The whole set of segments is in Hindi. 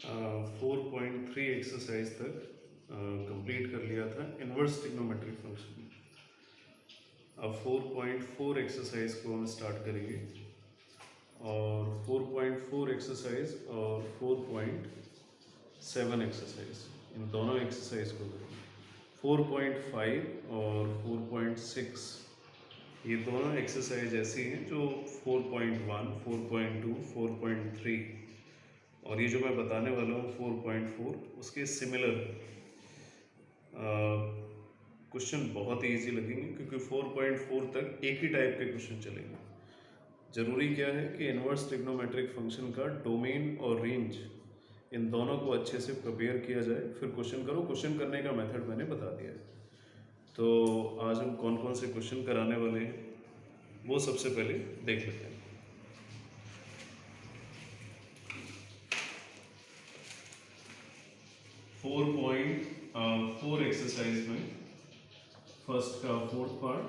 4.3 एक्सरसाइज तक कंप्लीट कर लिया था इन्वर्स ट्रिग्नोमेट्रिक फंक्शन। अब 4.4 एक्सरसाइज को हम स्टार्ट करेंगे और 4.4 एक्सरसाइज और 4.7 एक्सरसाइज, इन दोनों एक्सरसाइज को करेंगे। 4.5 और 4.6 ये दोनों एक्सरसाइज ऐसी हैं जो 4.1, 4.2, 4.3 और ये जो मैं बताने वाला हूँ 4.4 उसके सिमिलर क्वेश्चन बहुत ही ईजी लगेंगे, क्योंकि 4.4 तक एक ही टाइप के क्वेश्चन चलेंगे। ज़रूरी क्या है कि इन्वर्स ट्रिग्नोमेट्रिक फंक्शन का डोमेन और रेंज, इन दोनों को अच्छे से प्रिपेयर किया जाए, फिर क्वेश्चन करो। क्वेश्चन करने का मेथड मैंने बता दिया है। तो आज हम कौन कौन से क्वेश्चन कराने वाले हैं वो सबसे पहले देख लेते हैं। 4.4 एक्सरसाइज में फर्स्ट का फोर्थ पार्ट,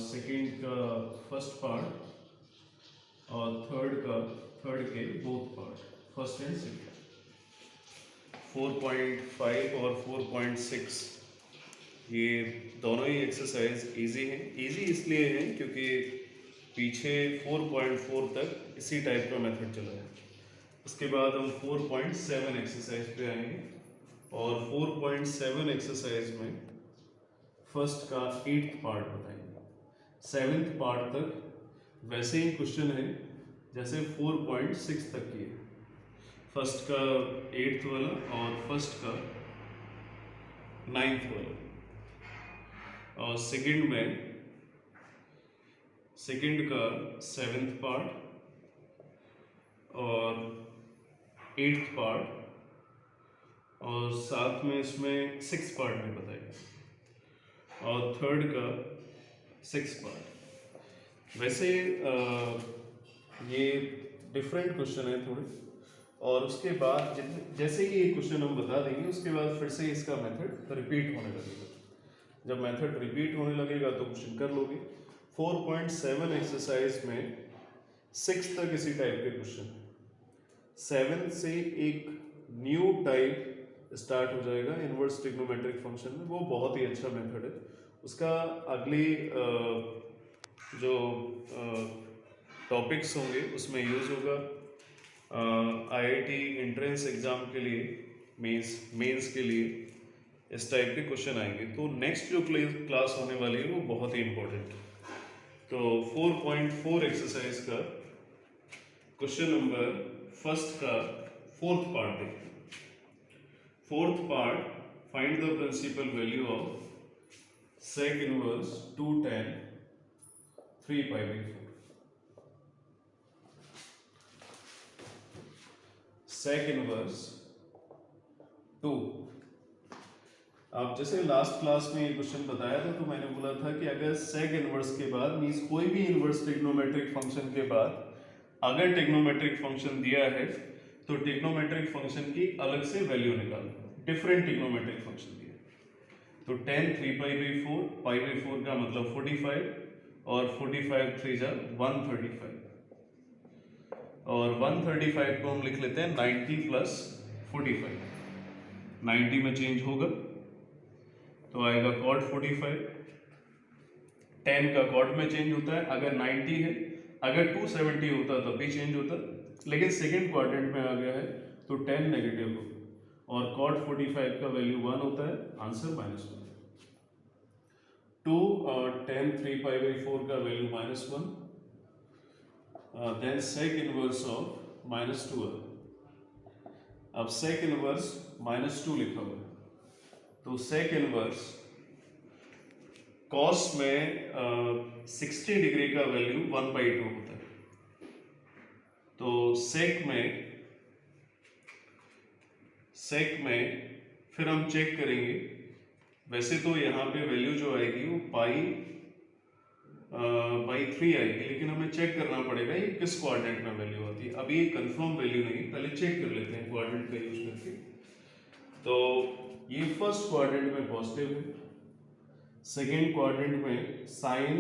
सेकंड का फर्स्ट पार्ट और थर्ड के both part, first and second. 4.5 और 4.6 ये दोनों ही एक्सरसाइज इजी हैं। इजी इसलिए हैं क्योंकि पीछे 4.4 तक इसी टाइप का मेथड चला है। उसके बाद हम 4.7 एक्सरसाइज पे आएंगे और 4.7 एक्सरसाइज में फर्स्ट का 8th पार्ट बताएंगे। 7th पार्ट तक वैसे ही क्वेश्चन है जैसे 4.6 तक की है। फर्स्ट का 8th वाला और फर्स्ट का 9th वाला, और सेकंड का 7th पार्ट और 8th पार्ट, और साथ में इसमें 6th पार्ट में बताएगा, और थर्ड का 6th पार्ट। वैसे ये डिफरेंट क्वेश्चन है थोड़े, और उसके बाद जैसे ही ये क्वेश्चन हम बता देंगे उसके बाद फिर से इसका मेथड रिपीट होने लगेगा। जब मेथड रिपीट होने लगेगा तो क्वेश्चन कर लोगे। 4.7 एक्सरसाइज में 6 तक इसी टाइप के क्वेश्चन, 7 से एक न्यू टाइप स्टार्ट हो जाएगा इन्वर्स ट्रिग्नोमेट्रिक फंक्शन में। वो बहुत ही अच्छा मेथड है। उसका अगली जो टॉपिक्स होंगे उसमें यूज़ होगा। IIT एंट्रेंस एग्ज़ाम के लिए, मेंस के लिए इस टाइप के क्वेश्चन आएंगे। तो नेक्स्ट जो क्लास होने वाली है वो बहुत ही इंपॉर्टेंट है। तो 4.4 एक्सरसाइज का क्वेश्चन नंबर फर्स्ट का फोर्थ पार्ट देखते हैं। Fourth part, find the principal value of sec inverse 2 tan 3 pi by 4। Sec inverse 2, आप जैसे लास्ट क्लास में ये क्वेश्चन बताया था तो मैंने बोला था कि अगर सेक इनवर्स के बाद मीन्स कोई भी इनवर्स ट्रिग्नोमेट्रिक फंक्शन के बाद अगर ट्रिग्नोमेट्रिक फंक्शन दिया है तो ट्रिग्नोमेट्रिक फंक्शन की अलग से वैल्यू निकालो। डिफरेंट ट्रिग्नोमेट्रिक फंक्शन दिया तो tan 3 pi by 4, pi by 4 का मतलब 45, और 45 3 जा 135, और 135 को हम लिख लेते हैं 90 प्लस 45। 90 में चेंज होगा तो आएगा cot 45। 10 का cot में चेंज होता है, अगर 90 है, अगर 270 होता तब भी चेंज होता, लेकिन सेकेंड क्वाड्रेंट में आ गया है तो 10 नेगेटिव होगा, और cot 45 का वैल्यू 1 होता है, आंसर -1। 2 tan 3 pi by 4 का value -1, then sec inverse of -2 है। अब सेक इनवर्स -2 लिखा हुआ है तो सेक इनवर्स कॉस में 60 डिग्री का वैल्यू 1/2 होता है। तो सेक में फिर हम चेक करेंगे। वैसे तो यहाँ पे वैल्यू जो आएगी वो pi/3 आएगी, लेकिन हमें चेक करना पड़ेगा ये किस क्वाड्रेंट में वैल्यू आती है। अभी ये कंफर्म वैल्यू नहीं, पहले चेक कर लेते हैं क्वाड्रेंट का यूज करके। तो ये फर्स्ट क्वाड्रेंट में पॉजिटिव है, सेकेंड क्वाड्रेंट में साइन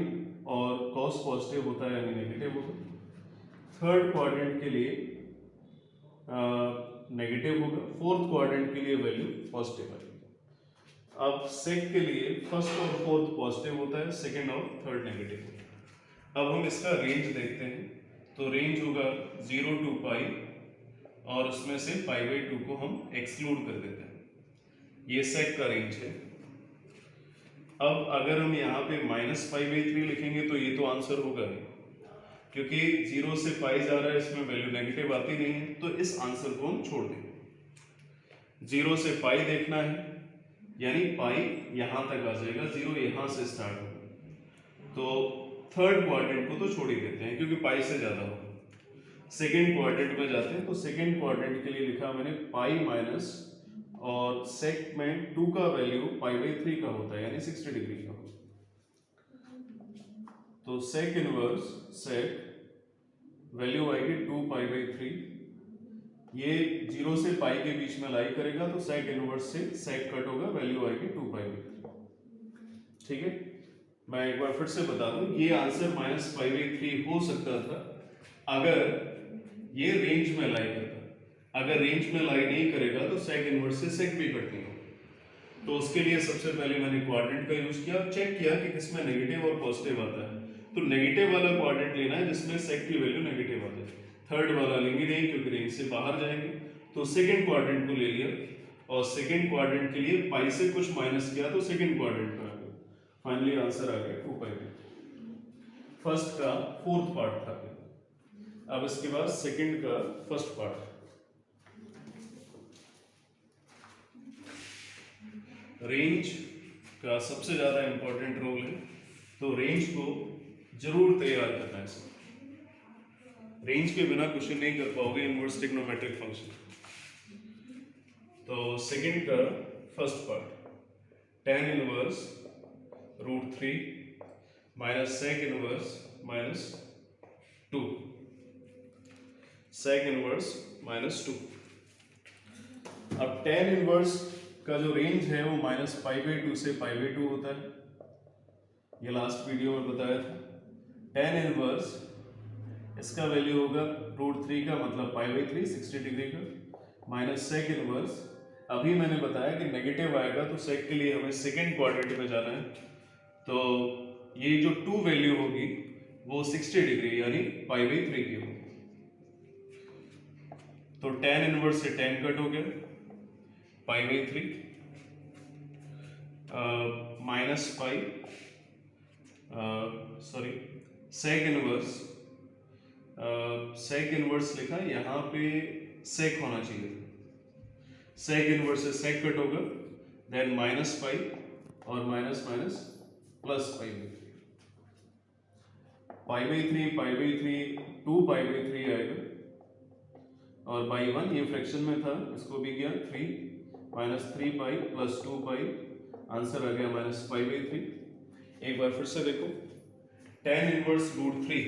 और कॉस पॉजिटिव होता है यानी नेगेटिव होगा। थर्ड क्वाड्रेंट के लिए नेगेटिव होगा, फोर्थ क्वाड्रेंट के लिए वैल्यू पॉजिटिव आएगी। अब सेक के लिए फर्स्ट और फोर्थ पॉजिटिव होता है, सेकंड और थर्ड नेगेटिव होता है। अब हम इसका रेंज देखते हैं, तो रेंज होगा 0 to पाई और उसमें से π/2 को हम एक्सक्लूड कर देते हैं। ये सेक का रेंज है। अब अगर हम यहाँ पे -π/3 लिखेंगे तो ये तो आंसर होगा नहीं, क्योंकि 0 से पाई जा रहा है, इसमें वैल्यू नेगेटिव आती नहीं है, तो इस आंसर को हम छोड़ देंगे। 0 से पाई देखना है, यानी पाई यहां तक आ जाएगा, 0 यहां से स्टार्ट होगा, तो थर्ड क्वाड्रेंट को तो छोड़ ही देते हैं क्योंकि पाई से ज्यादा होगा। सेकेंड क्वाड्रेंट में जाते हैं, तो सेकेंड क्वाड्रेंट के लिए लिखा मैंने पाई माइनस, और सेक में 2 का वैल्यू π/3 का होता है, यानी 60 डिग्री का होता है। तो सेक इनवर्स सेक वैल्यू आएगी 2π/3, ये 0 से पाई के बीच में लाई करेगा, तो सेक इनवर्स से सेक कट होगा, वैल्यू आएगी 2π/3। ठीक है, मैं एक बार फिर से बता दूं, ये आंसर -π/3 हो सकता था अगर ये रेंज में लाई करता। अगर रेंज में लाई नहीं करेगा तो सेक इनवर्स से सेक भी कट नहीं होगा। तो उसके लिए सबसे पहले मैंने क्वाड्रेंट का यूज किया, चेक किया कि किसमें नेगेटिव और पॉजिटिव आता है, तो नेगेटिव वाला क्वाड्रेंट लेना है जिसमें सेक की वैल्यू नेगेटिव आ जाए। थर्ड वाला लेंगे नहीं क्योंकि रेंज से बाहर जाएंगे, तो सेकंड क्वाड्रेंट को ले लिया, और सेकंड क्वाड्रेंट के लिए पाई से कुछ माइनस किया तो सेकंड क्वाड्रेंट में आ गया। फाइनली आंसर आ गया 2π/3। फर्स्ट का फोर्थ पार्ट था। अब इसके बाद सेकंड का फर्स्ट पार्ट। रेंज का सबसे ज्यादा इंपॉर्टेंट रोल है, तो रेंज को जरूर तैयार करना है। रेंज के बिना क्वेश्चन नहीं कर पाओगे इनवर्स ट्रिग्नोमेट्रिक फंक्शन। तो सेकंड का first part, tan inverse √3 minus sec inverse -2, sec inverse -2। अब tan इनवर्स का जो रेंज है वो -π/2 से π/2 होता है, ये लास्ट वीडियो में बताया था। tan इनवर्स इसका वैल्यू होगा √3 का मतलब π/3 60 डिग्री का, माइनस सेक इनवर्स, अभी मैंने बताया कि नेगेटिव आएगा तो सेक के लिए हमें सेकंड क्वाड्रेंट में जाना है, तो ये जो 2 वैल्यू होगी वो 60 डिग्री यानी π/3 की होगी। तो tan इनवर्स से tan कट हो गया, π/3 minus pi, sorry sec inverse, sec inverse लिखा, यहाँ पे सेक होना चाहिए, सेक इनवर्स से सेक कट होगा, देन माइनस पाई और माइनस माइनस प्लस π/3 2π/3 आएगा, और बाई 1 ये फ्रैक्शन में था, इसको भी किया 3 -3π + 2π, आंसर आ गया -π/3। एक बार फिर से देखो, tan इनवर्स √3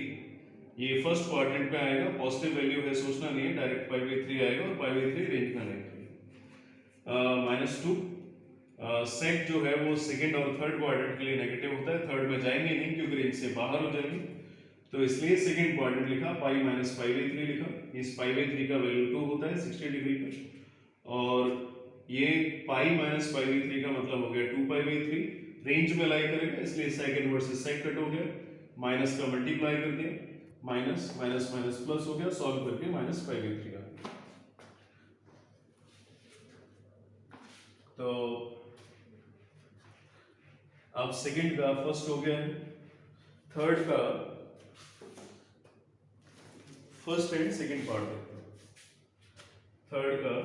ये फर्स्ट क्वाड्रेंट में आएगा, पॉजिटिव वैल्यू है सोचना नहीं है, डायरेक्ट π/3 आएगा, और π/3 रेंज में आएगा। -2 सेक जो है वो सेकंड और थर्ड क्वाड्रेंट के लिए नेगेटिव होता है, थर्ड में जाएंगे नहीं क्योंकि रेंज से बाहर हो जाएंगे, तो इसलिए सेकंड क्वाड्रेंट लिखा, पाई -π/3 लिखा। इस π/3 का वैल्यू 2 होता है 60 डिग्री का, और ये पाई -π/3 का मतलब हो गया 2π/3, रेंज में लाई करेगा इसलिए सेक इनवर्स से सेक कट हो गया, माइनस का मल्टीप्लाई कर दिया, माइनस माइनस माइनस प्लस हो गया, सॉल्व करके -π/3 आ गया। तो अब सेकंड का फर्स्ट हो गया है, थर्ड का फर्स्ट एंड सेकंड पार्ट देखते हैं। थर्ड का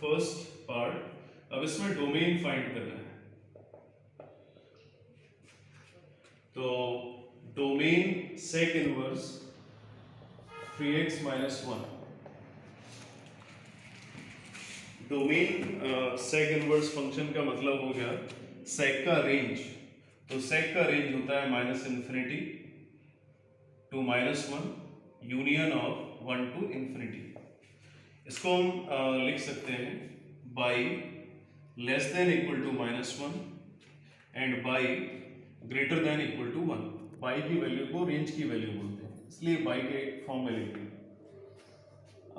फर्स्ट पार्ट, अब इसमें डोमेन फाइंड करना है, तो domain sec inverse 3x - 1, domain sec inverse function का मतलब हो गया सेक का रेंज, तो सेक का रेंज होता है -∞ to -1 यूनियन ऑफ 1 to ∞। इसको हम लिख सकते हैं y less than equal to -1 and y greater than equal to 1। Y की वैल्यू को रेंज की वैल्यू बोलते हैं, इसलिए बाई के फॉर्म में लिखते हैं।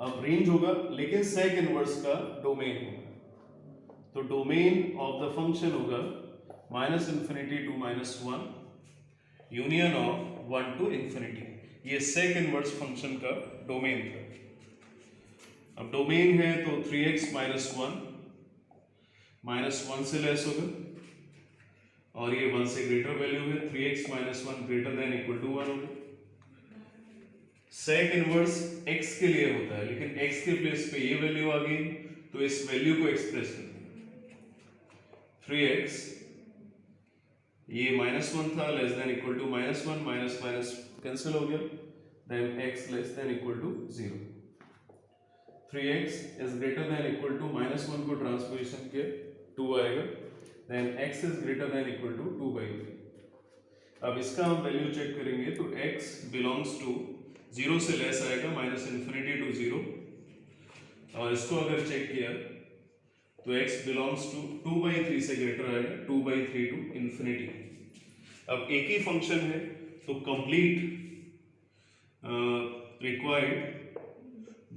अब रेंज होगा लेकिन सेक इनवर्स का डोमेन होगा, तो डोमेन ऑफ द फंक्शन होगा minus infinity to minus one union of one to infinity. ये सेक इनवर्स फंक्शन का डोमेन था। अब डोमेन है तो 3x माइनस वन से लेस होगा और ये 1 से ग्रेटर वैल्यू है, 3x minus one greater than equal to 1 होगा। सेक इनवर्स x के लिए होता है लेकिन x के प्लेस पे ये वैल्यू आ गई तो इस वैल्यू को एक्सप्रेस करते हैं 3x, ये माइनस वन था less than equal to minus one, minus minus cancel हो गया, then x less than equal to 0। 3x is greater than equal to minus one को ट्रांसपोजिशन किया 2 आएगा, then x is greater than equal to 2/3। अब इसका हम वैल्यू चेक करेंगे तो x बिलोंग्स टू 0 से लेस आएगा माइनस इन्फिनिटी टू 0, और इसको अगर चेक किया तो x बिलोंग्स टू 2/3 से ग्रेटर आएगा 2/3 टू इन्फिनिटी। अब एक ही फंक्शन है तो complete required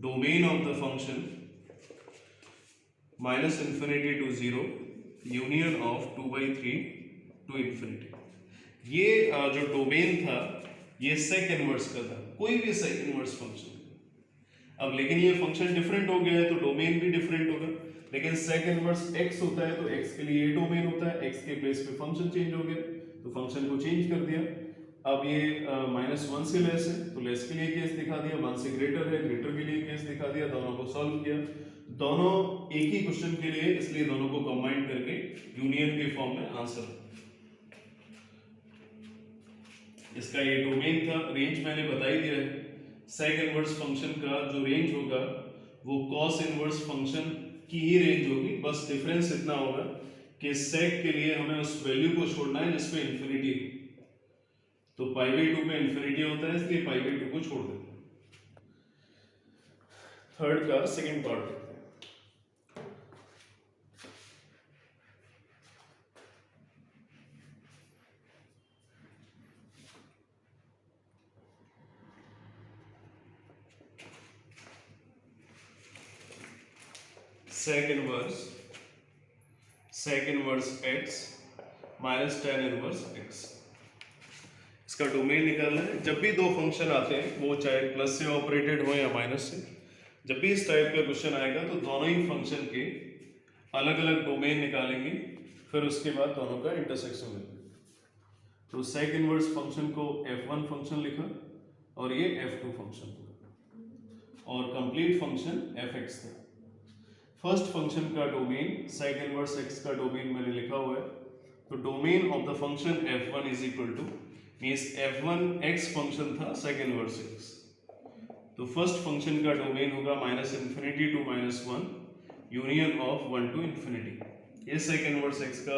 domain of the function minus infinity to 0 union of 2/3 to infinity. ये जो डोमेन था ये सेक इनवर्स का था, कोई भी सेक इनवर्स फंक्शन। अब लेकिन ये फंक्शन डिफरेंट हो गया है तो डोमेन भी डिफरेंट होगा, लेकिन सेक इनवर्स x होता है तो x के लिए ये डोमेन होता है, x के प्लेस पे फंक्शन चेंज हो गया तो फंक्शन को चेंज कर दिया। अब ये माइनस वन से लेस है तो लेस के लिए केस दिखा दिया, वन से ग्रेटर है ग्रेटर के लिए केस दिखा दिया, दोनों को सॉल्व किया, दोनों एक ही क्वेश्चन के लिए, इसलिए दोनों को कंबाइन करके यूनियन के फॉर्म में आंसर। इसका ये डोमेन था, रेंज मैंने बता ही दिया है। सेक इनवर्स फंक्शन का जो रेंज होगा वो कॉस इनवर्स फंक्शन की ही रेंज होगी, बस डिफरेंस इतना होगा कि सेक के लिए हमें उस वैल्यू को छोड़ना है जिसपे इन्फिनिटी है, तो π/2 पे इन्फिनिटी होता है इसलिए π/2 को छोड़ देते हैं। थर्ड का सेकंड पार्ट देखते हैं। Sec inverse x minus tan inverse x, इसका डोमेन निकालना है। जब भी दो फंक्शन आते हैं वो चाहे प्लस से ऑपरेटेड हो या माइनस से, जब भी इस टाइप का क्वेश्चन आएगा तो दोनों ही फंक्शन के अलग अलग डोमेन निकालेंगे, फिर उसके बाद दोनों का इंटरसेक्शन लेंगे। तो सेक इनवर्स फंक्शन को f1 फंक्शन लिखा और ये f2 फंक्शन और कंप्लीट फंक्शन fx था। फर्स्ट फंक्शन का डोमेन सेक इनवर्स x का डोमेन मैंने लिखा हुआ है, तो domain of the function f1 is equal to means f1 x function था सेक इनवर्स x, तो फर्स्ट फंक्शन का डोमेन होगा minus infinity to minus one union of one to infinity. ये सेक इनवर्स x का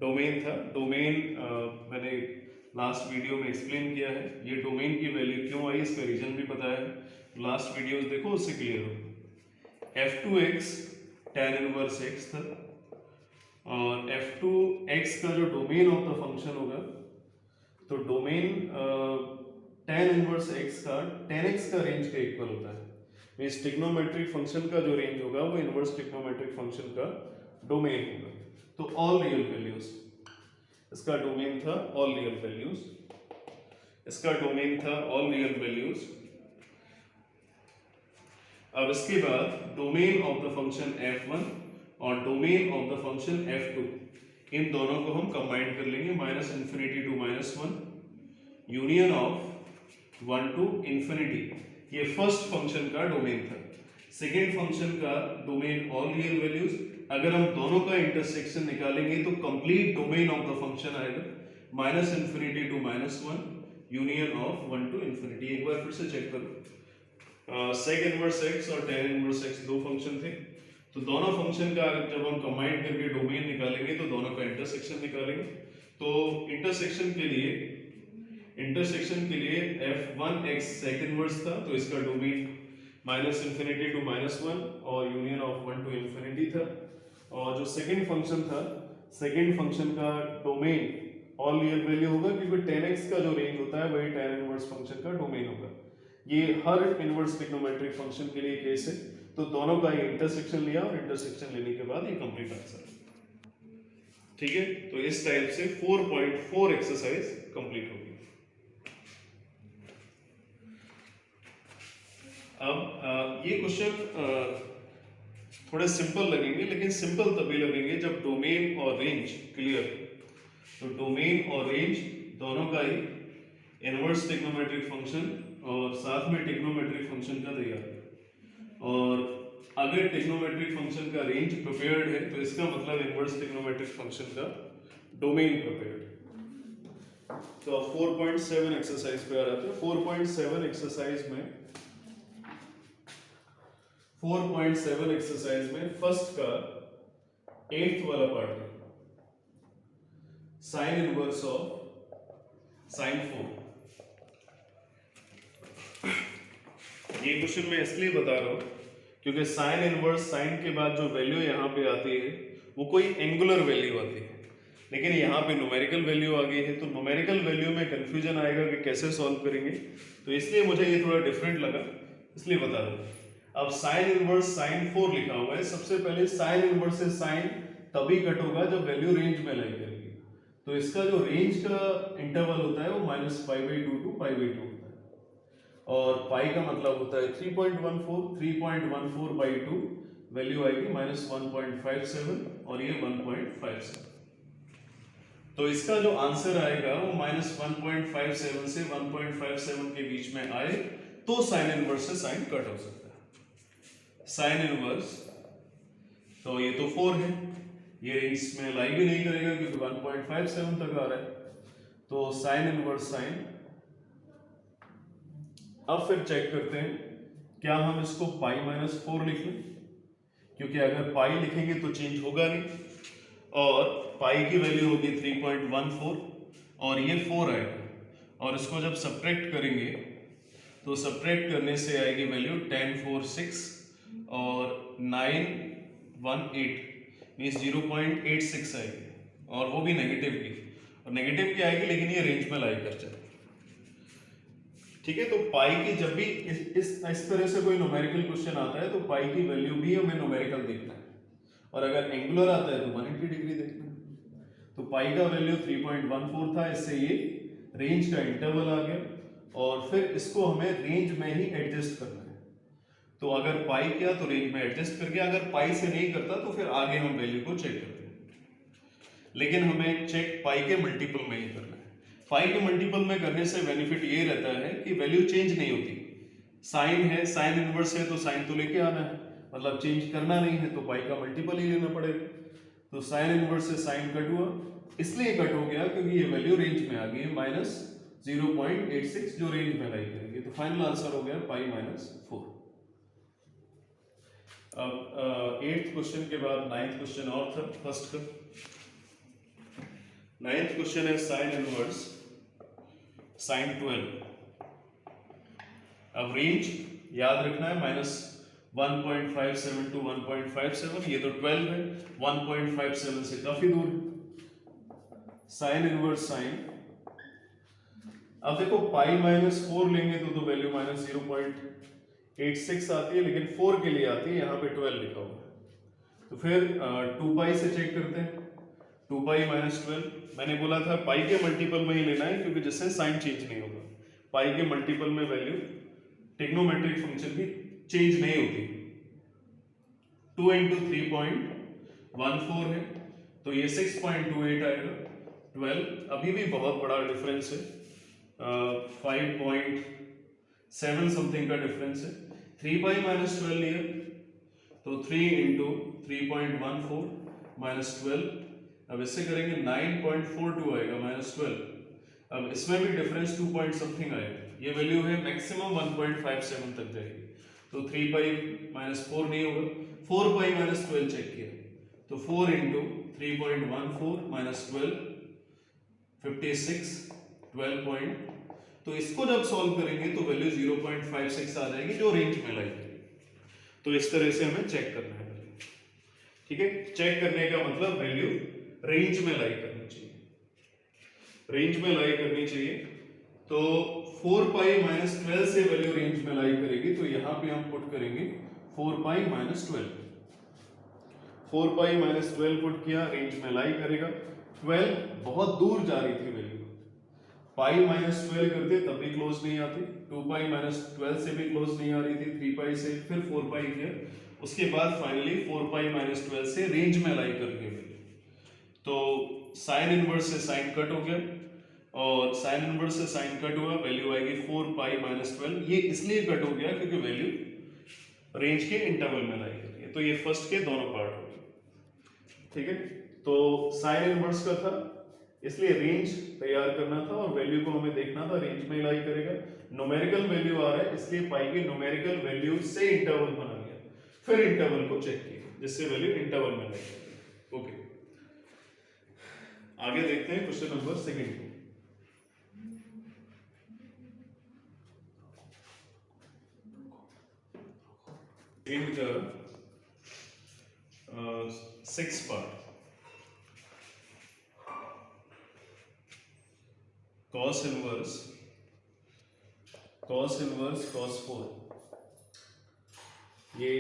डोमेन था। डोमेन मैंने लास्ट वीडियो में एक्सप्लेन किया है, ये डोमेन की वैल्यू क्यों आई इसका रीजन भी पता है, लास्ट वीडियोस देखो उससे क्लियर हो। f2x tan इनवर्स x था और f2x का जो डोमेन ऑफ द फंक्शन होगा तो डोमेन tan इनवर्स x का tan x का रेंज का इक्वल होता है, मींस ट्रिग्नोमेट्रिक फंक्शन का जो रेंज होगा वो इनवर्स ट्रिग्नोमेट्रिक फंक्शन का डोमेन होगा। तो ऑल रियल वैल्यूज, इसका डोमेन था ऑल रियल वैल्यूज, इसका डोमेन था ऑल रियल वैल्यूज। अब इसके बाद domain of the function f1 और domain of the function f2, इन दोनों को हम कंबाइन कर लेंगे, minus infinity to minus one union of one to infinity. ये फर्स्ट फंक्शन का डोमेन था। सेकेंड फंक्शन का डोमेन ऑल रियल वैल्यूज, अगर हम दोनों का इंटरसेक्शन निकालेंगे तो complete domain of the function आएगा minus infinity to minus one union of one to infinity. एक बार फिर से चेक करो, सेक इनवर्स x और tan इनवर्स x दो फंक्शन थे, तो दोनों फंक्शन का जब हम कंबाइन करके डोमेन निकालेंगे तो दोनों का इंटरसेक्शन निकालेंगे। तो इंटरसेक्शन के लिए f1x सेक इनवर्स था तो इसका domain minus infinity to minus one और union of one to infinity था। और जो सेकेंड फंक्शन था, सेकेंड फंक्शन का डोमेन ऑल रियल वैल्यू होगा क्योंकि tan x का जो रेंज होता है वही tan इनवर्स फंक्शन का डोमेन होगा। ये हर इनवर्स ट्रिग्नोमेट्रिक फंक्शन के लिए केस है। तो दोनों का इंटरसेक्शन लिया और इंटरसेक्शन लेने के बाद ये कंप्लीट आंसर है। ठीक है, तो इस टाइप से 4.4 एक्सरसाइज कंप्लीट होगी। अब ये क्वेश्चन थोड़े सिंपल लगेंगे, लेकिन सिंपल तभी लगेंगे जब डोमेन और रेंज क्लियर। तो डोमेन और रेंज दोनों का ही इनवर्स ट्रिग्नोमेट्रिक फंक्शन और साथ में ट्रिग्नोमेट्रिक फंक्शन का तैयार। और अगर ट्रिग्नोमेट्रिक फंक्शन का रेंज प्रिपेयर्ड है तो इसका मतलब इनवर्स ट्रिग्नोमेट्रिक फंक्शन का डोमेन प्रिपेयर्ड। तो 4.7 एक्सरसाइज पे आ रहा था। 4.7 एक्सरसाइज में 4.7 एक्सरसाइज में फर्स्ट का 8th वाला पार्ट है, साइन इनवर्स ऑफ साइन 4। ये क्वेश्चन मैं इसलिए बता रहा हूं क्योंकि साइन इनवर्स साइन के बाद जो वैल्यू यहां पे आती है वो कोई एंगुलर वैल्यू आती है, लेकिन यहाँ पे न्यूमेरिकल वैल्यू आ गई है। तो न्यूमेरिकल वैल्यू में कंफ्यूजन आएगा कि कैसे सॉल्व करेंगे, तो इसलिए मुझे ये थोड़ा डिफरेंट लगा, इसलिए बता दूं। अब साइन इनवर्स साइन 4 लिखा हुआ है। सबसे पहले साइन इनवर्स से साइन तभी कट होगा जब वैल्यू रेंज में लाई करेगी। तो इसका जो रेंज का इंटरवल होता है वो -π/2 to π/2 होता है, और पाई का मतलब होता है 3.14। 3.14/2 वैल्यू आएगी -1.57 और ये 1.57। तो इसका जो आंसर आएगा वो -1.57 से 1.57 के बीच में आए तो साइन इनवर्स से साइन कट हो सकता है। साइन इनवर्स तो ये तो 4 है, ये रेंज में लाई भी नहीं करेगा क्योंकि 1.57 तक आ रहा है। तो साइन इनवर्स साइन। अब फिर चेक करते हैं क्या हम इसको π-4 लिख लें, क्योंकि अगर पाई लिखेंगे तो चेंज होगा नहीं, और पाई की वैल्यू होगी 3.14 और ये 4 आएगा, और इसको जब सब्ट्रैक्ट करेंगे तो सब्ट्रैक्ट करने से आएगी वैल्यू 1046 और 918 मीन्स 0.86 आएगी, और वो भी नेगेटिव की, और नेगेटिव की आएगी लेकिन ये रेंज में लाई कर जाएगी। ठीक है, तो पाई की जब भी इस तरह से कोई न्यूमेरिकल क्वेश्चन आता है तो पाई की वैल्यू भी हमें न्यूमेरिकल देखना है, और अगर एंगुलर आता है तो 180 डिग्री देखना है। तो पाई का वैल्यू 3.14 था, इससे ये रेंज का इंटरवल आ गया, और फिर इसको हमें रेंज में ही एडजस्ट करना है। तो अगर पाई किया तो रेंज में एडजस्ट करके, अगर पाई से नहीं करता तो फिर आगे हम वैल्यू को चेक करते हैं, लेकिन हमें चेक पाई के मल्टीपल में ही करना है। पाई के मल्टीपल में करने से बेनिफिट ये रहता है कि वैल्यू चेंज नहीं होती। साइन है, साइन इनवर्स है तो साइन तो लेके आना है, मतलब चेंज करना नहीं है, तो पाई का मल्टीपल ही लेना पड़ेगा। तो साइन इनवर्स से साइन कट हुआ, इसलिए कट हो गया क्योंकि ये वैल्यू रेंज में आ गई है -0.86 जो रेंज में लाई करेगी। तो फाइनल आंसर हो गया π-4। अब 8th क्वेश्चन के बाद 9th क्वेश्चन और था फर्स्ट का। 9th क्वेश्चन है साइन इनवर्स साइन 12। अब रेंज याद रखना है -1.57 to 1.57, ये तो 12 है, 1.57 से काफी दूर है। साइन इनवर्स साइन, अब देखो π-4 लेंगे तो वैल्यू -0.86 आती है, लेकिन 4 के लिए आती है, यहाँ पे 12 लिखा हुआ है। तो फिर 2π से चेक करते हैं। 2π - 12, मैंने बोला था पाई के मल्टीपल में ही लेना है क्योंकि जिससे साइन चेंज नहीं होगा। पाई के मल्टीपल में वैल्यू ट्रिग्नोमेट्रिक फंक्शन की चेंज नहीं होती। 2 × 3.14 है तो ये 6.28 आएगा। 12 अभी भी बहुत बड़ा डिफरेंस है, 5.7 समथिंग का डिफरेंस है। 3π - 12 लिया तो 3 × 3.14 - 12, अब इससे करेंगे 9.42 आएगा -12। अब इसमें भी डिफरेंस 2 पॉइंट समथिंग आएगा। ये वैल्यू है मैक्सिमम 1.57 तक जाएगी, तो 3π - 4 नहीं होगा। 4π - 12 चेक किया तो 4 × 3.14 - 12 56 12 पॉइंट। तो इसको जब सॉल्व करेंगे तो वैल्यू 0.56 आ जाएगी जो रेंज में लाई करेगी। तो इस तरह से हमें चेक करना है। ठीक है, चेक करने का मतलब वैल्यू रेंज में लाई करनी चाहिए, रेंज में लाई करनी चाहिए। तो 4 पाई माइनस 12 से वैल्यू रेंज में लाई करेगी, तो यहां पे हम पुट करेंगे 4 pi minus 12। 4 pi minus 12 put किया, रेंज में लाई करेगा। 12 बहुत दूर जा रही थी वैल्यू, पाई माइनस 12 करते तब भी क्लोज नहीं आती, 2 पाई माइनस 12 से भी क्लोज नहीं आ रही थी, 3 पाई से, फिर 4 पाई किया, उसके बाद फाइनली 4 पाई माइनस 12 से रेंज में लाई करके वैल्यू। तो साइन इनवर्स से साइन कट हो गया, और साइन इनवर्स से साइन कट हुआ, वैल्यू आएगी 4 पाई माइनस 12। ये इसलिए कट हो गया क्योंकि वैल्यू रेंज के इंटरवल में लाई कर रही है। तो ये फर्स्ट के दोनों पार्ट हो गए, ठीक है। तो साइन इनवर्स का था, इसलिए रेंज तैयार करना था और वैल्यू को हमें देखना था, रेंज में लाई करेगा। न्यूमेरिकल वैल्यू आ रहा है, इसलिए पाई के न्यूमेरिकल वैल्यू से इंटरवल बना लिया, फिर इंटरवल को चेक किया जिससे वैल्यू इंटरवल में लाई करेगी। ओके, आगे देखते हैं क्वेश्चन नंबर सेकंड को। सेकंड का 6 पार्ट, cos इनवर्स cos 4, ये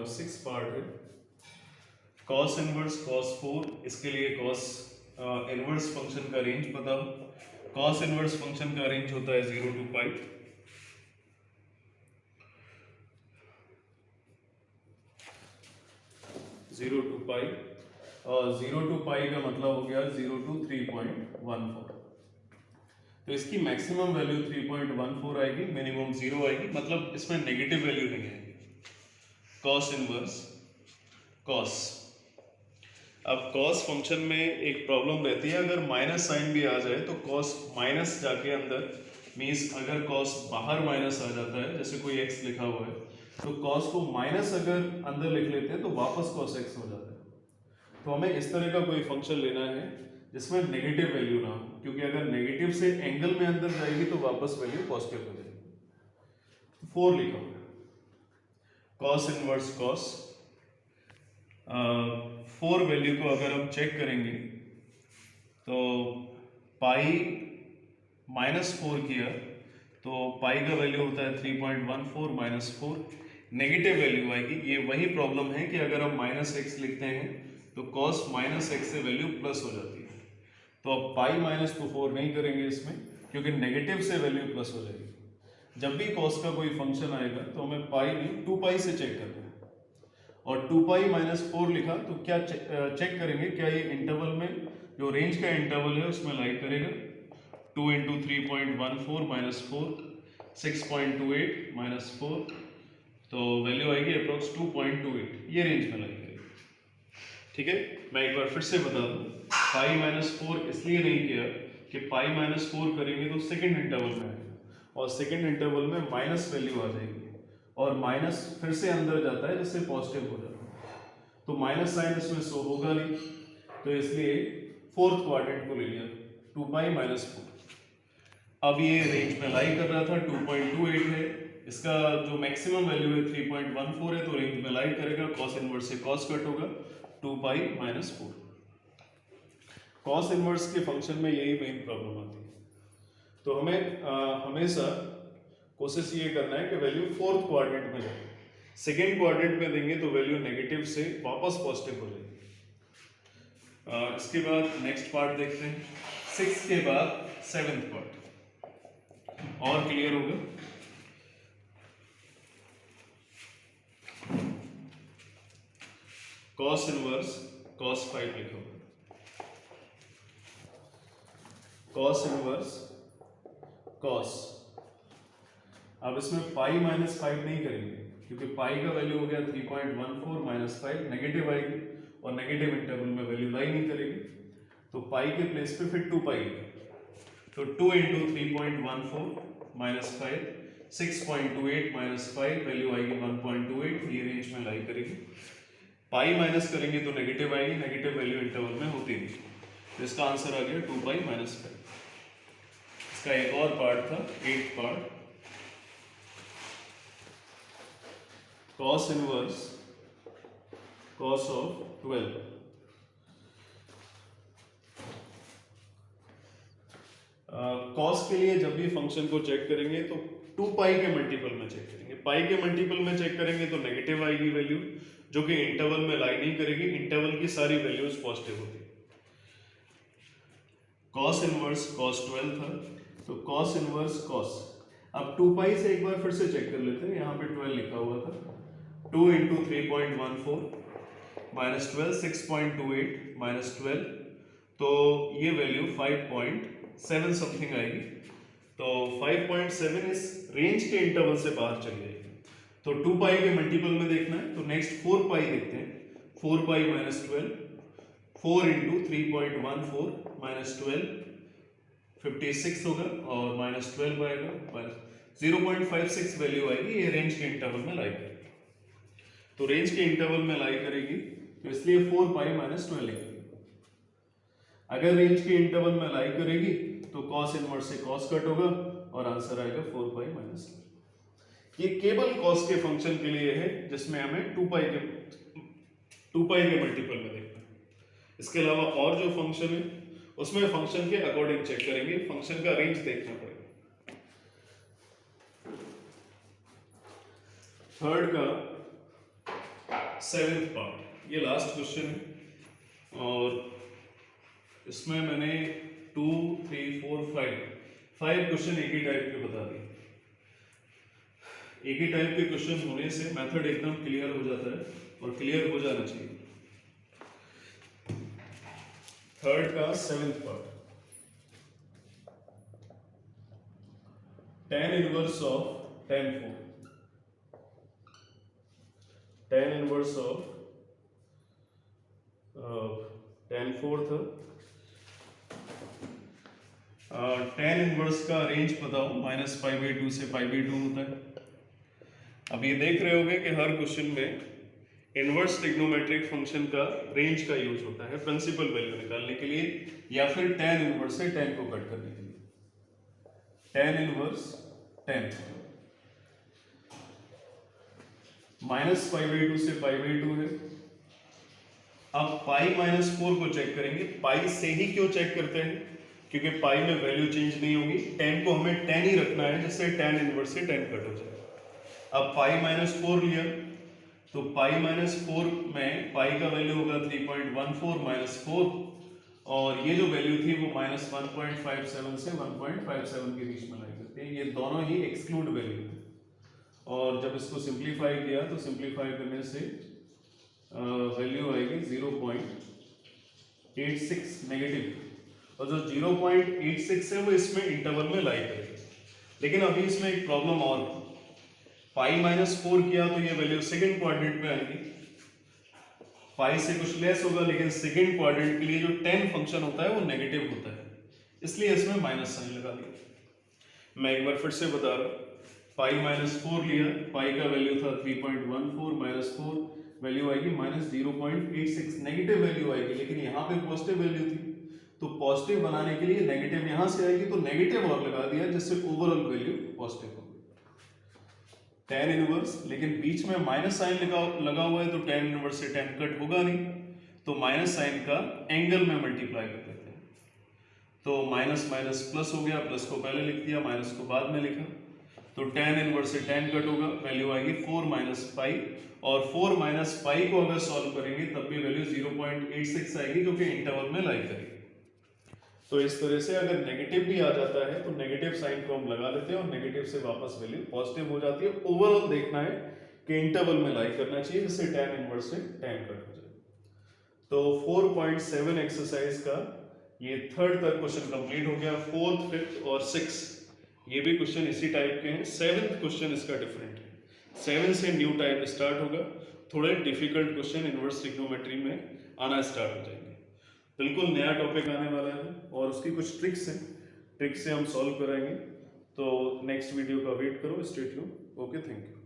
6 पार्ट है। cos इनवर्स cos 4, इसके लिए cos इनवर्स फंक्शन का रेंज बताओ। cos इनवर्स फंक्शन का रेंज होता है 0 to पाई, 0 to पाई, और 0 to पाई का मतलब हो गया 0 to 3.14। तो इसकी मैक्सिमम वैल्यू 3.14 आएगी, मिनिमम 0 आएगी, मतलब इसमें नेगेटिव वैल्यू नहीं आएगी। cos इनवर्स cos, अब cos फंक्शन में एक प्रॉब्लम रहती है, अगर माइनस साइन भी आ जाए तो cos माइनस जाके अंदर, मीन्स अगर cos बाहर माइनस आ जाता है, जैसे कोई x लिखा हुआ है, तो cos को माइनस अगर अंदर लिख लेते हैं तो वापस cos x हो जाता है। तो हमें इस तरह का कोई फंक्शन लेना है जिसमें नेगेटिव वैल्यू ना हो, क्योंकि अगर नेगेटिव से एंगल में अंदर जाएगी तो वापस वैल्यू पॉजिटिव हो जाएगी। 4 लिखा हुआ है, cos इनवर्स cos। 4 वैल्यू को अगर हम चेक करेंगे तो पाई माइनस 4 किया तो पाई का वैल्यू होता है 3.14 माइनस 4, नेगेटिव वैल्यू आएगी। ये वही प्रॉब्लम है कि अगर हम माइनस एक्स लिखते हैं तो cos माइनस एक्स से वैल्यू प्लस हो जाती है। तो अब पाई माइनस को 4 नहीं करेंगे इसमें, क्योंकि नेगेटिव से वैल्यू प्लस हो जाएगी। जब भी cos का कोई फंक्शन आएगा तो हमें पाई नहीं 2 पाई से चेक करना है, और 2 पाई माइनस 4 लिखा तो क्या चेक करेंगे, क्या ये इंटरवल में, जो रेंज का इंटरवल है उसमें लाई करेगा। 2 इंटू 3.14 माइनस 4, 6.28 माइनस 4, तो वैल्यू आएगी अप्रोक्स 2.28, ये रेंज में लाई करेगी, ठीक है। मैं एक बार फिर से बता दूं, पाई माइनस 4 इसलिए नहीं किया कि पाई माइनस 4 करेंगे तो सेकंड इंटरवल में आएगा, और सेकंड इंटरवल में माइनस वैल्यू आ जाएगी, और माइनस फिर से अंदर जाता है जिससे पॉजिटिव हो जाता है, तो माइनस साइन इसमें शो होगा नहीं, तो इसलिए फोर्थ क्वाड्रेंट को ले लिया 2 पाई माइनस 4। अब ये रेंज में लाई कर रहा था, 2.28 है, इसका जो मैक्सिमम वैल्यू है 3.14 है, तो रेंज में लाई करेगा, cos इनवर्स से cos कट होगा, 2 पाई माइनस 4। cos इनवर्स के फंक्शन में यही मेन प्रॉब्लम आती है। तो हमें हमेशा कोशिश ये करना है कि वैल्यू फोर्थ क्वाड्रेंट में जाए, सेकेंड क्वाड्रेंट में देंगे तो वैल्यू नेगेटिव से वापस पॉजिटिव हो जाएगी। इसके बाद नेक्स्ट पार्ट देखते हैं, 6 के बाद 7th पार्ट और क्लियर होगा। cos इनवर्स cos 5 लिखा हुआ, cos इनवर्स cos। अब इसमें पाई माइनस 5 नहीं करेंगे, क्योंकि पाई का वैल्यू हो गया 3.14 माइनस 5, नेगेटिव आएगी, और नेगेटिव इंटरवल में वैल्यू लाई नहीं करेगी, तो पाई के प्लेस पे फिर 2 पाई, तो 2 इंटू 3.14 माइनस 5, 6.28 माइनस 5, वैल्यू आएगी 1.28, ये रेंज में लाई करेगी। पाई माइनस करेंगे तो नेगेटिव आएगी, नेगेटिव वैल्यू इंटरवल में होती नहीं, तो इसका आंसर आ गया 2 पाई माइनस 5। इसका एक और पार्ट था, 8th part, cos inverse cos of 12। Cos के लिए जब भी फंक्शन को चेक करेंगे तो 2 पाई के मल्टीपल में चेक करेंगे। पाई के मल्टीपल में चेक करेंगे तो नेगेटिव आएगी वैल्यू, जो कि इंटरवल में लाई नहीं करेगी। इंटरवल की सारी वैल्यूज पॉजिटिव होती है। कॉस इनवर्स कॉस 12 था, तो कॉस इनवर्स कॉस। अब 2 पाई से एक बार फिर से चेक कर लेते हैं। यहाँ पे 12 लिखा हुआ था, 2 इंटू 3.14 माइनस 12 6.28 माइनस 12, तो ये वैल्यू 5.7 समथिंग आएगी। तो 5.7 इस रेंज के इंटरवल से बाहर चली जाएगी। तो 2 पाई के मल्टीपल में देखना है, तो नेक्स्ट 4 पाई देखते हैं। 4 पाई माइनस 12, 4 इंटू 3.14 माइनस 12 56 होगा, और माइनस 12 आएगा, 0.56 वैल्यू आएगी। ये रेंज के इंटरवल में लाई करेगी, तो रेंज के इंटरवल में लाई करेगी, तो इसलिए 4 पाई माइनस 12 लिखेंगे। अगर रेंज के इंटरवल में लाई करेगी तो कॉस इनवर्स से कॉस कट होगा और आंसर आएगा 4 पाई माइनस। ये केवल कॉस के फंक्शन के लिए है जिसमें हमें 2 पाई के मल्टीपल में देखना है। इसके अलावा और जो फंक्शन है उसमें फंक्शन के अकॉर्डिंग चेक करेंगे, फंक्शन का रेंज देखना पड़ेगा। थर्ड का 7th पार्ट, ये लास्ट क्वेश्चन है, और इसमें मैंने 2, 3, 4, 5 क्वेश्चन एक ही टाइप के बता दिए। एक ही टाइप के क्वेश्चन होने से मेथड एकदम क्लियर हो जाता है, और क्लियर हो जाना चाहिए। थर्ड का 7th part, tan inverse of tan 4, tan inverse of tan 4 था। tan इनवर्स का रेंज बताओ, -π/2 से π/2 होता है। अब ये देख रहे होगे कि हर क्वेश्चन में इनवर्स ट्रिग्नोमेट्रिक फंक्शन का रेंज का यूज होता है प्रिंसिपल वैल्यू निकालने के लिए, या फिर tan इनवर्स से tan को कट करने के लिए। tan इनवर्स tan -π/2 से π/2 है। अब π-4 को चेक करेंगे। पाई से ही क्यों चेक करते हैं? क्योंकि पाई में वैल्यू चेंज नहीं होगी। tan को हमें tan ही रखना है, जिससे tan इनवर्स से tan कट हो जाए। अब π-4 लिया, तो π-4 में पाई का वैल्यू होगा 3.14 माइनस 4, और ये जो वैल्यू थी वो -1.57 से 1.57 के बीच में लाई करती है। ये दोनों ही एक्सक्लूड वैल्यू है, और जब इसको सिंप्लीफाई किया तो सिंप्लीफाई करने से वैल्यू आएगी 0.86 नेगेटिव, और जो 0.86 है वो इसमें इंटरवल में लाई करेगी। लेकिन अभी इसमें एक प्रॉब्लम और है। π-4 किया तो ये वैल्यू सेकंड क्वाड्रेंट में आएगी। पाई से कुछ लेस होगा, लेकिन सेकंड क्वाड्रेंट के लिए जो tan फंक्शन होता है वो नेगेटिव होता है, इसलिए इसमें माइनस साइन लगा दिया। मैं एक बार फिर से बता रहा हूँ। π-4 लिया, पाई का वैल्यू था 3.14 माइनस 4, वैल्यू आएगी -0.86, नेगेटिव वैल्यू आएगी, लेकिन यहाँ पे पॉजिटिव वैल्यू थी, तो पॉजिटिव बनाने के लिए नेगेटिव यहाँ से आएगी, तो नेगेटिव और लगा दिया, जिससे ओवरऑल वैल्यू पॉजिटिव होगी। tan इनवर्स, लेकिन बीच में माइनस साइन लगा हुआ है, तो tan इनवर्स से tan कट होगा नहीं, तो माइनस साइन का एंगल में मल्टीप्लाई कर देते हैं। तो माइनस माइनस प्लस हो गया, प्लस को पहले लिख दिया, माइनस को बाद में लिखा, तो tan इनवर्स से tan कट होगा, वैल्यू आएगी 4 माइनस पाई, और 4 माइनस पाई को अगर सॉल्व करेंगे तब भी वैल्यू 0.86 आएगी, जो कि इंटरवल में लाई करेगी। तो इस तरह से अगर नेगेटिव भी आ जाता है तो नेगेटिव साइन को हम लगा देते हैं, और नेगेटिव से वापस वैल्यू पॉजिटिव हो जाती है। ओवरऑल देखना है कि इंटरवल में लाई करना चाहिए, जिससे tan इनवर्स से tan कट हो जाए। तो 4.7 एक्सरसाइज का ये थर्ड तक क्वेश्चन कंप्लीट हो गया। 4th, 5th और 6th ये भी क्वेश्चन इसी टाइप के हैं। 7th क्वेश्चन इसका डिफरेंट है। 7 से न्यू टाइप स्टार्ट होगा, थोड़े डिफिकल्ट क्वेश्चन इनवर्स ट्रिग्नोमेट्री में आना स्टार्ट हो जाएंगे। बिल्कुल नया टॉपिक आने वाला है, और उसकी कुछ ट्रिक्स हैं, ट्रिक्स से हम सॉल्व कराएंगे। तो नेक्स्ट वीडियो का वेट करो, stay tuned. Okay, thank you.